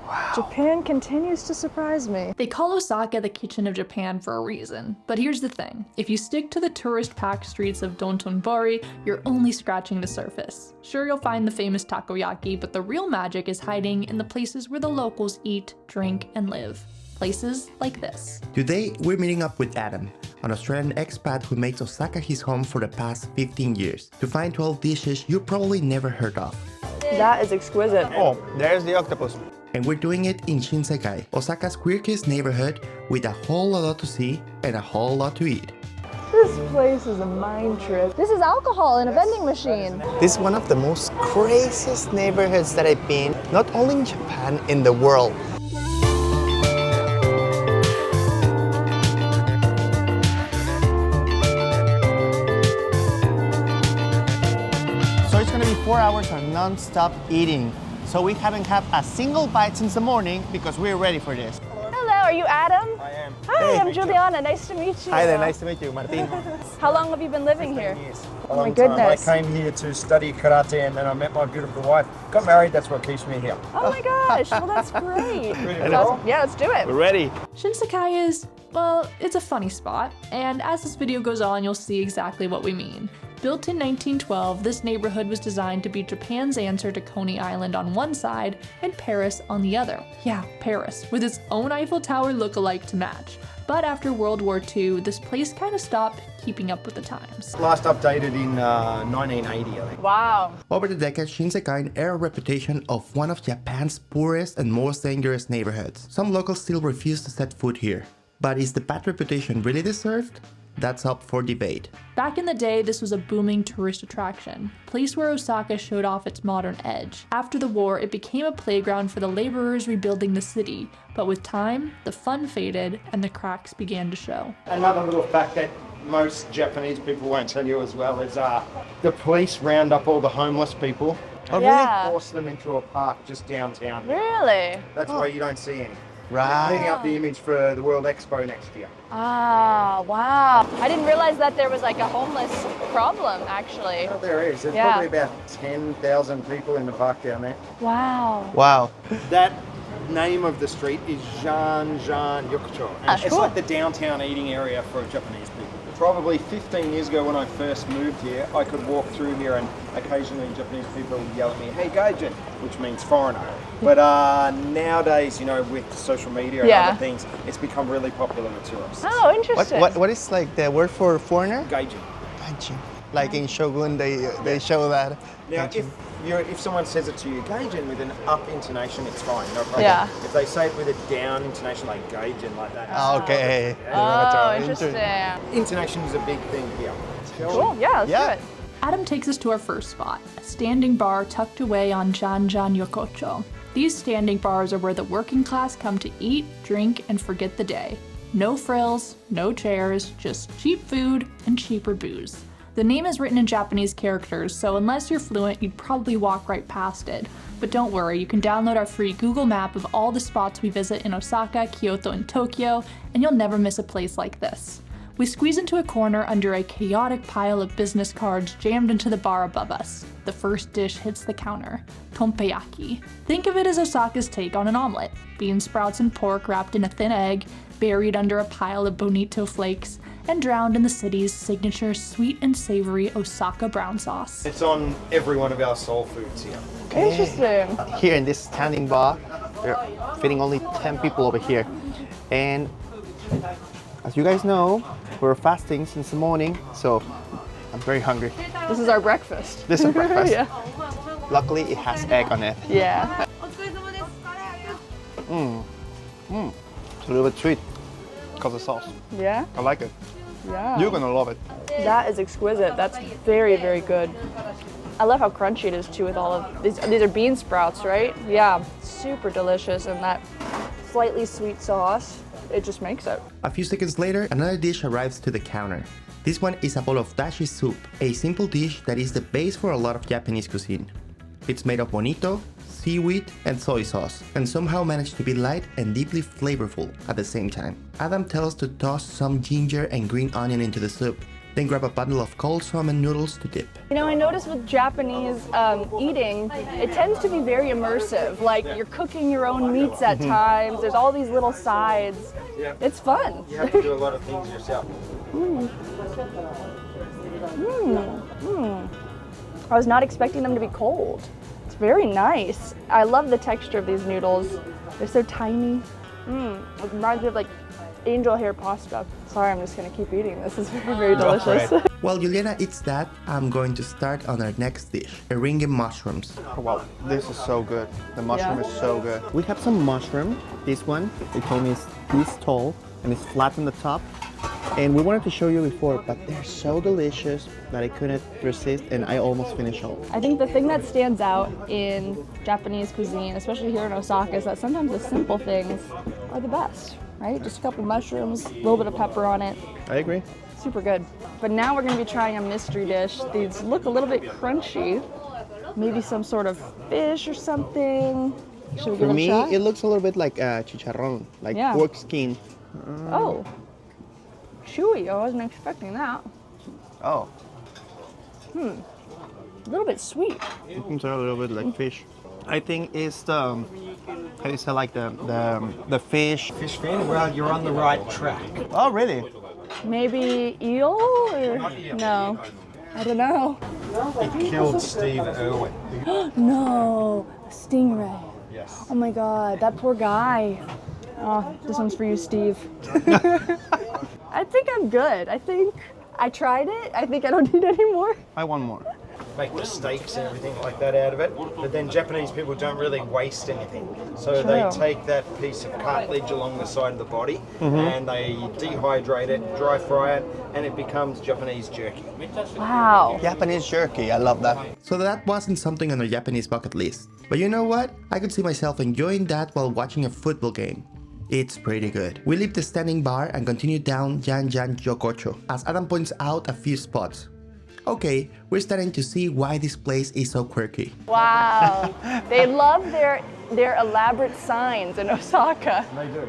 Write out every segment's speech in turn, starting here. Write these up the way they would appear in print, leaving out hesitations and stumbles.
Wow. Japan continues to surprise me. They call Osaka the kitchen of Japan for a reason. But here's the thing, if you stick to the tourist-packed streets of Tonpeiyaki, you're only scratching the surface. Sure, you'll find the famous takoyaki, but the real magic is hiding in the places where the locals eat, drink, and live. Places like this. Today, we're meeting up with Adam, an Australian expat who makes Osaka his home for the past 15 years, to find 12 dishes you probably never heard of. That is exquisite. Oh, there's the octopus. And we're doing it in Shinsekai, Osaka's quirkiest neighborhood, with a whole lot to see and a whole lot to eat. This place is a mind trip. This is alcohol in a vending machine. This is one of the most craziest neighborhoods that I've been, not only in Japan, in the world. So it's gonna be 4 hours of non-stop eating. So we haven't had a single bite since the morning because we're ready for this. Hello, are you Adam? I am. Hi, I'm Juliana. Nice to meet you. Hi there, nice to meet you, Martín. How long have you been living here? Years. Oh my goodness. I came here to study karate and then I met my beautiful wife. Got married, that's what keeps me here. Oh my gosh, well that's great. Yeah, let's do it. We're ready. Shinsekai is, well, it's a funny spot, and as this video goes on, you'll see exactly what we mean. Built in 1912, this neighborhood was designed to be Japan's answer to Coney Island on one side and Paris on the other. Yeah, Paris, with its own Eiffel Tower look-alike to match. But after World War II, this place kind of stopped keeping up with the times. Last updated in 1980, I think. Wow. Over the decades, Shinsekai earned a reputation of one of Japan's poorest and most dangerous neighborhoods. Some locals still refuse to set foot here. But is the bad reputation really deserved? That's up for debate. Back in the day, this was a booming tourist attraction, a place where Osaka showed off its modern edge. After the war, it became a playground for the laborers rebuilding the city, but with time, the fun faded and the cracks began to show. Another little fact that most Japanese people won't tell you as well is the police round up all the homeless people. Oh, Yeah. Force them into a park just downtown. Really? That's why you don't see any. Right. Cleaning up the image for the World Expo next year. Ah, wow. I didn't realize that there was like a homeless problem, actually. Oh, there is. There's Yeah. probably about 10,000 people in the park down there. Wow. Wow. That name of the street is Jan Yokocho. And it's cool. like the downtown eating area for Japanese people. Probably 15 years ago when I first moved here, I could walk through here and occasionally Japanese people would yell at me, "Hey gaijin," which means foreigner. But nowadays, you know, with social media and Yeah. other things, it's become really popular with tourists. Oh, interesting. What is like the word for foreigner? Gaijin. Gaijin. Like in Shogun, they show that. Now, Gaijin. if someone says it to you, gaijin, with an up intonation, it's fine, no problem. Yeah. If they say it with a down intonation, like gaijin, like that. Okay. Oh, interesting. Intonation is a big thing here. Cool, yeah, let's do Yeah. it. Adam takes us to our first spot, a standing bar tucked away on Jan Yokocho. These standing bars are where the working class come to eat, drink, and forget the day. No frills, no chairs, just cheap food and cheaper booze. The name is written in Japanese characters, so unless you're fluent, you'd probably walk right past it. But don't worry, you can download our free Google map of all the spots we visit in Osaka, Kyoto, and Tokyo, and you'll never miss a place like this. We squeeze into a corner under a chaotic pile of business cards jammed into the bar above us. The first dish hits the counter, Tonpeiyaki. Think of it as Osaka's take on an omelet. Bean sprouts and pork wrapped in a thin egg, buried under a pile of bonito flakes, and drowned in the city's signature sweet and savory Osaka brown sauce. It's on every one of our soul foods here. Interesting. Here in this standing bar, we're fitting only 10 people over here. And as you guys know, we're fasting since the morning, so I'm very hungry. This is our breakfast. This is breakfast. Yeah. Luckily, it has egg on it. Yeah. It's a little bit sweet because of sauce. Yeah? I like it. Yeah. You're gonna love it. That is exquisite. That's very, very good. I love how crunchy it is too with all of these. These are bean sprouts, right? Yeah, super delicious, and that slightly sweet sauce, it just makes it. A few seconds later, another dish arrives to the counter. This one is a bowl of dashi soup, a simple dish that is the base for a lot of Japanese cuisine. It's made of bonito, seaweed, and soy sauce, and somehow managed to be light and deeply flavorful at the same time. Adam tells us to toss some ginger and green onion into the soup, Then grab a bundle of cold Somen noodles to dip. You know, I noticed with Japanese eating, it tends to be very immersive. Like you're cooking your own meats at times. There's all these little sides. Yeah. It's fun. You have to do a lot of things yourself. I was not expecting them to be cold. It's very nice. I love the texture of these noodles. They're so tiny. It reminds me of like angel hair pasta. Sorry, I'm just gonna keep eating this. It's very, very delicious. While Juliana eats that, I'm going to start on our next dish, Eringi mushrooms. Oh, wow, this is so good. The mushroom Yeah. is so good. We have some mushroom. This one, they told me is this tall and it's flat on the top. And we wanted to show you before, but they're so delicious that I couldn't resist and I almost finished all. I think the thing that stands out in Japanese cuisine, especially here in Osaka, is that sometimes the simple things are the best, right? Just a couple mushrooms, a little bit of pepper on it. I agree. Super good. But now we're gonna be trying a mystery dish. These look a little bit crunchy. Maybe some sort of fish or something. Should we give For it me, a try? it looks a little bit like chicharrón, like Yeah. pork skin. Oh, chewy. I wasn't expecting that. Oh, A little bit sweet. it's a little bit like fish. I think it's the, how you say, like the fish. Fish fin, well, you're on the right track. Oh, really? Maybe eel or no? I don't know. It killed Steve Irwin. No, a stingray. Yes. Oh my god, that poor guy. Oh, this one's for you, Steve. I think I'm good. I think I tried it. I think I don't need any more. I want more. Make the steaks and everything like that out of it. But then Japanese people don't really waste anything. So they True. take that piece of cartilage along the side of the body and they dehydrate it, dry fry it, and it becomes Japanese jerky. Wow. Japanese jerky, I love that. So that wasn't something on our Japanese bucket list. But you know what? I could see myself enjoying that while watching a football game. It's pretty good. We leave the standing bar and continue down Jan Yokocho, as Adam points out a few spots. Okay, we're starting to see why this place is so quirky. Wow. They love their elaborate signs in Osaka. They do.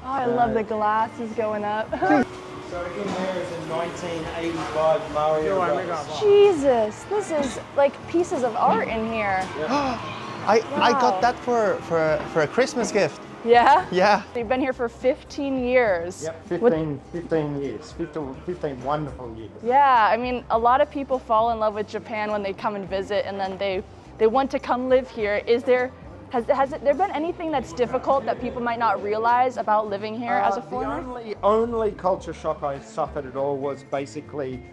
Oh, I love the glasses going up. So in there is a 1985 Mario Bros. Jesus, this is like pieces of art in here. I got that for a Christmas gift. Yeah? Yeah. You've been here for 15 years. Yep, What- 15 years. 15 wonderful years. Yeah, I mean, a lot of people fall in love with Japan when they come and visit, and then they want to come live here. Has there been anything that's difficult that people might not realize about living here as a foreigner? The only culture shock I suffered at all was basically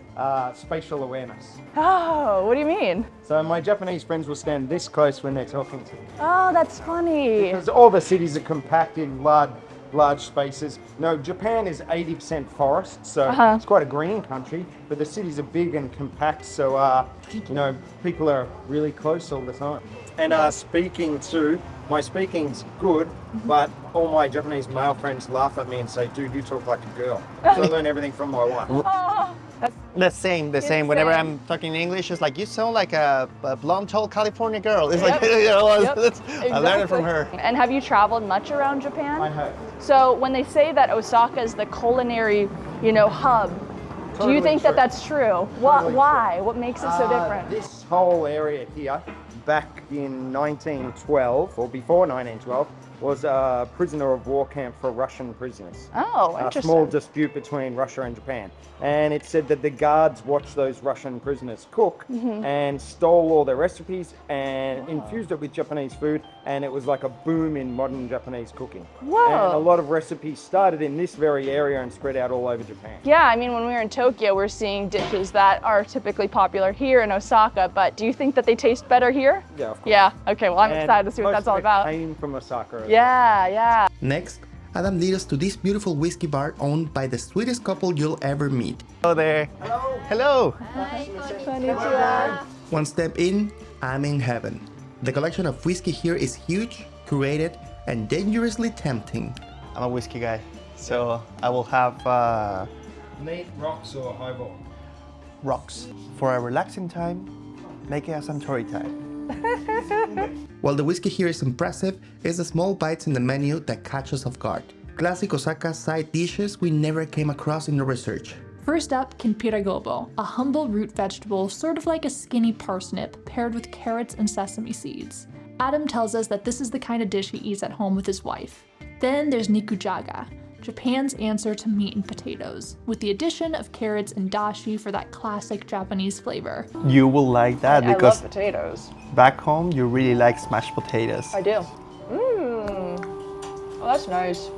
spatial awareness. Oh, what do you mean? So my Japanese friends will stand this close when they're talking to me. Oh, that's funny. Because all the cities are compact in large spaces. No, Japan is 80% forest, so it's quite a green country, but the cities are big and compact, so people are really close all the time. And speaking too, my speaking's good, but all my Japanese male friends laugh at me and say, dude, you talk like a girl. So I learn everything from my wife. Oh, that's The same. Whenever same. I'm talking English, it's like, you sound like a blonde, tall California girl. It's Yep. like, Yep, I learned it from her. exactly. And have you traveled much around Japan? I have. So when they say that Osaka is the culinary, hub, do you Totally think that true. that's true? Totally Why? What makes it so different? This whole area here, back in 1912, or before 1912, was a prisoner of war camp for Russian prisoners. Oh, A interesting. small dispute between Russia and Japan. And it said that the guards watched those Russian prisoners cook and stole all their recipes and infused it with Japanese food, and it was like a boom in modern Japanese cooking. Whoa. And a lot of recipes started in this very area and spread out all over Japan. Yeah, I mean, when we were in Tokyo, we're seeing dishes that are typically popular here in Osaka, but do you think that they taste better here? Yeah, of course. Yeah, okay, well, I'm And excited to see what most that's all of it about. Came from Osaka. Yeah. Next, Adam leads us to this beautiful whiskey bar owned by the sweetest couple you'll ever meet. Hello there. Hello. Konnichiwa. One step in, I'm in heaven. The collection of whiskey here is huge, curated, and dangerously tempting. I'm a whiskey guy, so I will have Neat rocks or highball? rocks. For a relaxing time, make it a Suntory time. While the whiskey here is impressive, it's the small bites in the menu that catch us off guard. Classic Osaka side dishes we never came across in the research. First up, Kinpira Gobo, a humble root vegetable sort of like a skinny parsnip paired with carrots and sesame seeds. Adam tells us that this is the kind of dish he eats at home with his wife. Then there's Nikujaga, Japan's answer to meat and potatoes, with the addition of carrots and dashi for that classic Japanese flavor. You will like that I because love potatoes. back home you really like smashed potatoes. I do. Oh, that's nice.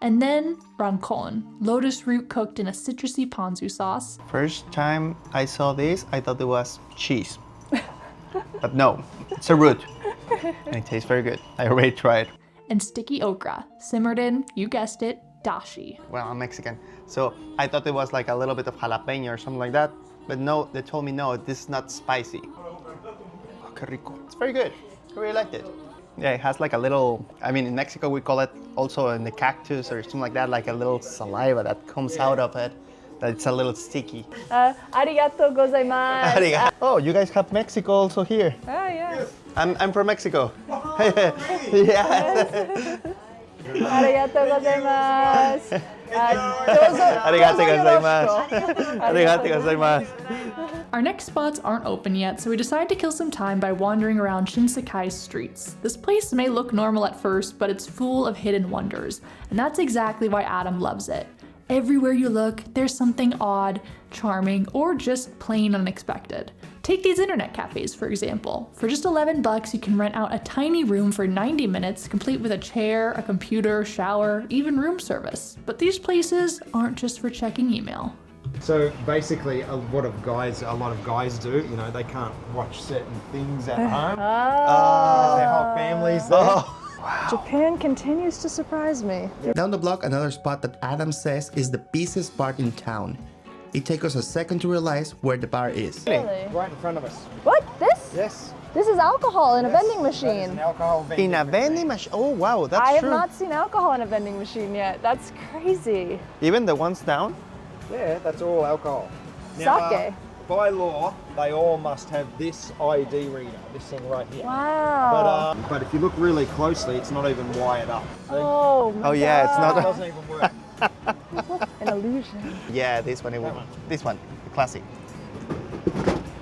And then Rancon, lotus root cooked in a citrusy ponzu sauce. First time I saw this, I thought it was cheese. But no, it's a root. And it tastes very good. I already tried. And sticky okra, simmered in, you guessed it, dashi. Well, I'm Mexican, so I thought it was like a little bit of jalapeno or something like that. But no, they told me no, this is not spicy. Oh, qué rico. It's very good. I really liked it. Yeah, it has like a little, I mean, in Mexico we call it also in the cactus or something like that, like a little saliva that comes out of it. That's a little sticky. Arigato gozaimasu. Oh, you guys have Mexico also here. Oh, yeah. I'm from Mexico. Yes. Arigato gozaimasu. Arigato gozaimasu. Arigato gozaimasu. Our next spots aren't open yet, so we decide to kill some time by wandering around Shinsekai streets. This place may look normal at first, but it's full of hidden wonders, and that's exactly why Adam loves it. Everywhere you look, there's something odd, charming, or just plain unexpected. Take these internet cafes, for example. For just $11, you can rent out a tiny room for 90 minutes, complete with a chair, a computer, shower, even room service. But these places aren't just for checking email. So basically, a lot of guys do. You know, they can't watch certain things at home. Their whole families there. Japan continues to surprise me. Down the block, another spot that Adam says is the busiest part in town. It takes us a second to realize where the bar is. Really? Right in front of us. What? This? Yes. This is alcohol in a vending That is machine. an alcohol vending. In a vending machine? Oh wow, that's I have true. not seen alcohol in a vending machine yet. That's crazy. Even the ones down? Yeah, that's all alcohol. Sake. By law, they all must have this ID reader, this thing right here. Wow. But if you look really closely, it's not even wired up. See? Oh my Oh yeah, it's It not. doesn't even work. An illusion. Yeah, this one. This one, the classic.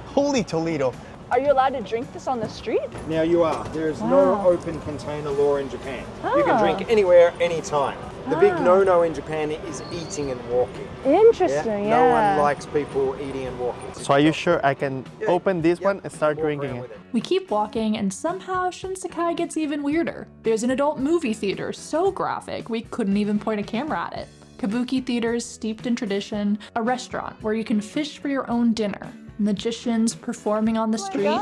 Holy Toledo. Are you allowed to drink this on the street? Now you are. There is no open container law in Japan. You can Ah. drink anywhere, anytime. The big no-no in Japan is eating and walking. Interesting, yeah. No one likes people eating and walking. So are you sure I can open this one and start Walk drinking around it? with it. We keep walking, and somehow Shinsekai gets even weirder. There's an adult movie theater so graphic we couldn't even point a camera at it. Kabuki theaters steeped in tradition, a restaurant where you can fish for your own dinner, magicians performing on the street,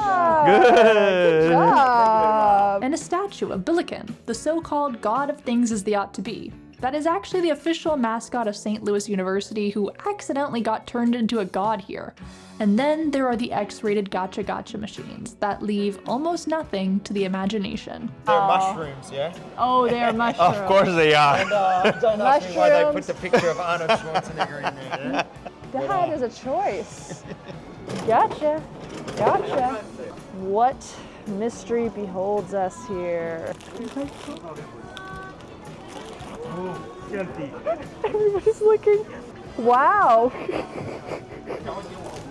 Good job. and a statue of Billiken, the so-called god of things as they ought to be. That is actually the official mascot of St. Louis University, who accidentally got turned into a god here. And then there are the X-rated gacha gacha machines that leave almost nothing to the imagination. They're mushrooms, yeah? Oh, they are mushrooms. Of course they are. Don't ask me why they put Mushrooms. the picture of Arnold Schwarzenegger in there. Yeah? That is a choice. Gotcha. Gotcha. What mystery beholds us here? Everybody's looking. Wow.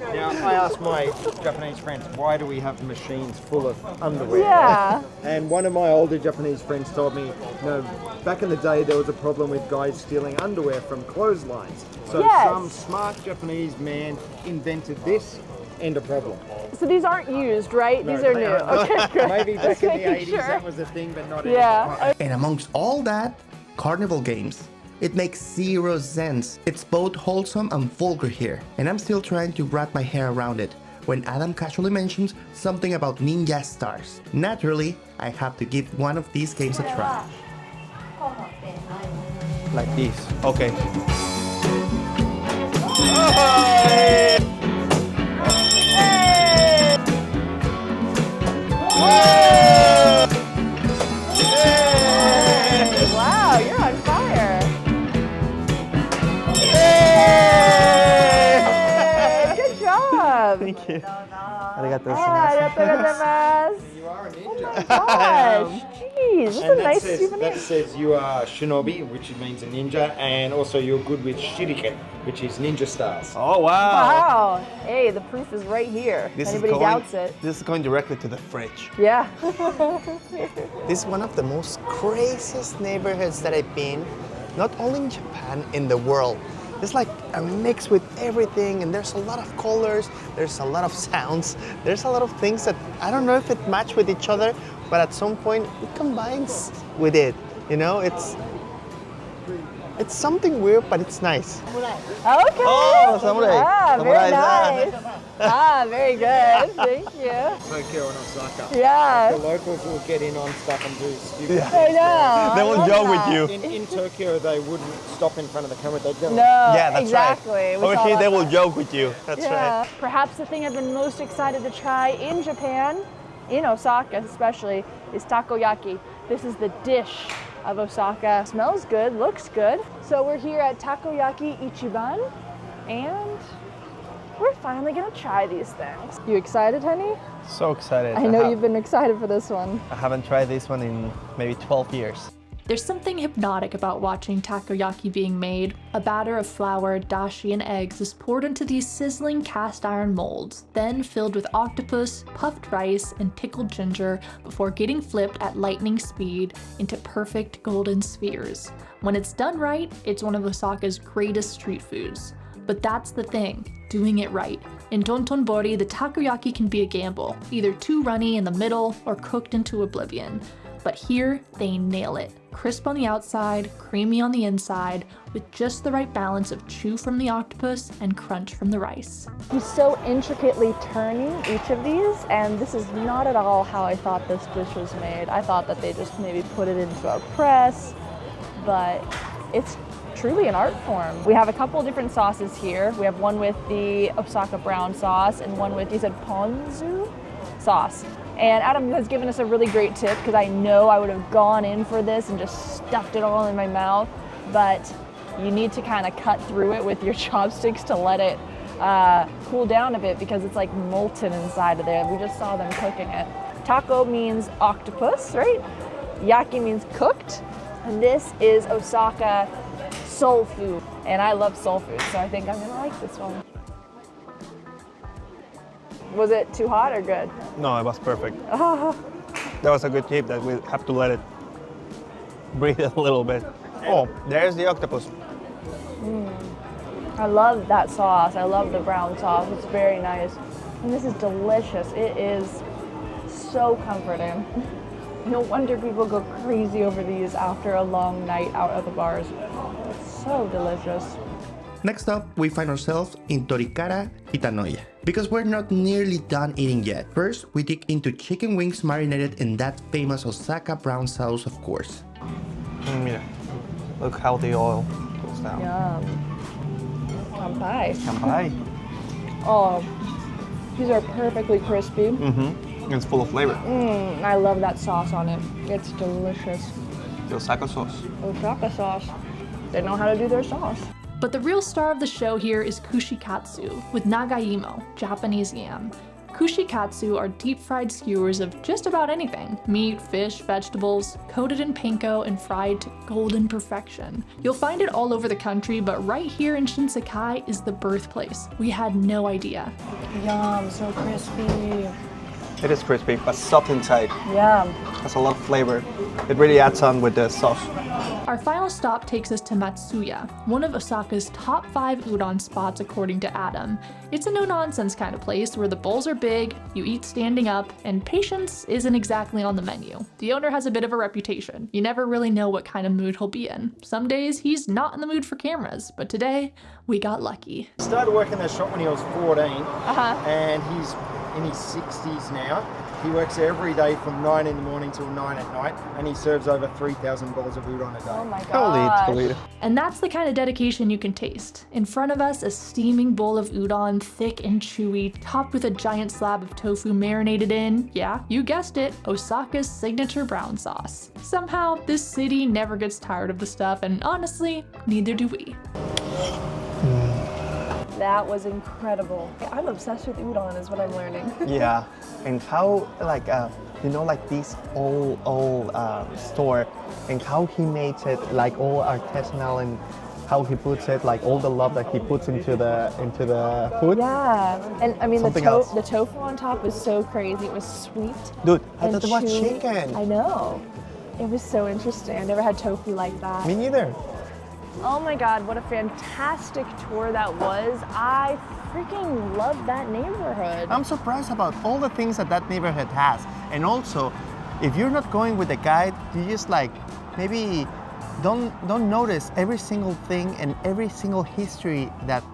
Now, I asked my Japanese friends, why do we have machines full of underwear? Yeah. And one of my older Japanese friends told me, back in the day there was a problem with guys stealing underwear from clotheslines. So Yes. some smart Japanese man invented this and a problem. So these aren't used, right? No, these are they new. aren't. Okay, good. Maybe Just back in the making 80s sure. that was a thing, but not Yeah. anymore. And amongst all that, carnival games. It makes zero sense. It's both wholesome and vulgar here, and I'm still trying to wrap my hair around it when Adam casually mentions something about ninja stars. Naturally, I have to give one of these games a try. Like this. Okay. Wow, you're on fire. Good job. Thank you. Arigato Arigatou gozaimasu. gozaimasu. You are a ninja. Gosh, Nice. That's a nice souvenir. That says you are shinobi, which means a ninja, and also you're good with shuriken, which is ninja stars. Oh, wow. Wow. Hey, the proof is right here. If anybody doubts it. This is going directly to the fridge. Yeah. This is one of the most craziest neighborhoods that I've been, not only in Japan, in the world. It's like a mix with everything, and there's a lot of colors, there's a lot of sounds, there's a lot of things that I don't know if it match with each other, but at some point it combines with it. You know, it's something weird, but it's nice. Okay. Oh, samurai. Ah, very Samurai-san. nice. Ah, very good. Thank you. Tokyo and Osaka. Yeah. The locals will get in on stuff and do stupid Yeah. I know. They I will love joke that. with you. In Tokyo, they wouldn't stop in front of the camera. They'd go. No, Yeah, that's exactly. right. We Over saw here, they that. will joke with you. That's Yeah. right. Perhaps the thing I've been most excited to try in Japan, in Osaka especially, is takoyaki. This is the dish of Osaka. Smells good, looks good. So we're here at Takoyaki Ichiban, and we're finally gonna try these things. You excited, honey? So excited. I know you've been excited for this one. I haven't tried this one in maybe 12 years. There's something hypnotic about watching takoyaki being made. A batter of flour, dashi, and eggs is poured into these sizzling cast iron molds, then filled with octopus, puffed rice, and pickled ginger before getting flipped at lightning speed into perfect golden spheres. When it's done right, it's one of Osaka's greatest street foods. But that's the thing, doing it right. In Tontonbori, the takoyaki can be a gamble, either too runny in the middle or cooked into oblivion. But here, they nail it. Crisp on the outside, creamy on the inside, with just the right balance of chew from the octopus and crunch from the rice. He's so intricately turning each of these, and this is not at all how I thought this dish was made. I thought that they just maybe put it into a press, but it's truly an art form. We have a couple different sauces here. We have one with the Osaka brown sauce and one with, you said ponzu sauce. And Adam has given us a really great tip because I know I would have gone in for this and just stuffed it all in my mouth, but you need to kind of cut through it with your chopsticks to let it cool down a bit because it's like molten inside of there. We just saw them cooking it. Taco means octopus, right? Yaki means cooked. And this is Osaka soul food. And I love soul food, so I think I'm gonna like this one. Was it too hot or good? No, it was perfect. That was a good tip that we have to let it breathe a little bit. Oh, there's the octopus. I love that sauce. I love the brown sauce. It's very nice. And this is delicious. It is so comforting. No wonder people go crazy over these after a long night out at the bars. It's so delicious. Next up, we find ourselves in Torikara Hitanoya, because we're not nearly done eating yet. First, we dig into chicken wings marinated in that famous Osaka brown sauce, of course. Mira, look how the oil goes down. Yum. Kanpai. Kanpai. Oh, these are perfectly crispy. It's full of flavor. I love that sauce on it. It's delicious. The Osaka sauce. Osaka sauce. They know how to do their sauce. But the real star of the show here is kushikatsu with nagaimo, Japanese yam. Kushikatsu are deep-fried skewers of just about anything: meat, fish, vegetables, coated in panko and fried to golden perfection. You'll find it all over the country, but right here in Shinsekai is the birthplace. We had no idea. Yum, so crispy. It is crispy, but soft inside. Yum. Has a lot of flavor. It really adds on with the sauce. Our final stop takes us to Matsuya, one of Osaka's top 5 udon spots according to Adam. It's a no-nonsense kind of place where the bowls are big, you eat standing up, and patience isn't exactly on the menu. The owner has a bit of a reputation. You never really know what kind of mood he'll be in. Some days he's not in the mood for cameras, but today we got lucky. He started working the shop when he was 14, and he's in his 60s now. He works there every day from 9 in the morning till 9 at night, and he serves over 3,000 bowls of udon a day. Oh my gosh. Holy. And that's the kind of dedication you can taste. In front of us, a steaming bowl of udon, thick and chewy, topped with a giant slab of tofu marinated in, yeah, you guessed it, Osaka's signature brown sauce. Somehow, this city never gets tired of the stuff, and honestly, neither do we. That was incredible. I'm obsessed with udon is what I'm learning. Yeah, and how like you know, like this old store, and how he makes it like all artisanal, and how he puts it, like all the love that he puts into the food. Yeah, and I mean Something else. the tofu on top was so crazy. It was sweet. Dude, I and thought it was chewy. chicken. I know. It was so interesting. I never had tofu like that. Me neither. Oh my God, what a fantastic tour that was. I freaking love that neighborhood. I'm surprised about all the things that neighborhood has. And also, if you're not going with a guide, you just like maybe don't notice every single thing and every single history that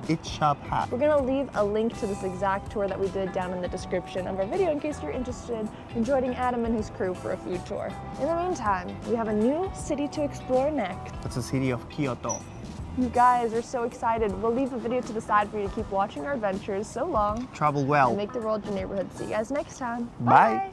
each shop has. We're gonna leave a link to this exact tour that we did down in the description of our video in case you're interested in joining Adam and his crew for a food tour. In the meantime, we have a new city to explore next. That's the city of Kyoto. You guys are so excited. We'll leave a video to the side for you to keep watching our adventures. So long. Travel well. And make the world your neighborhood. See you guys next time. Bye.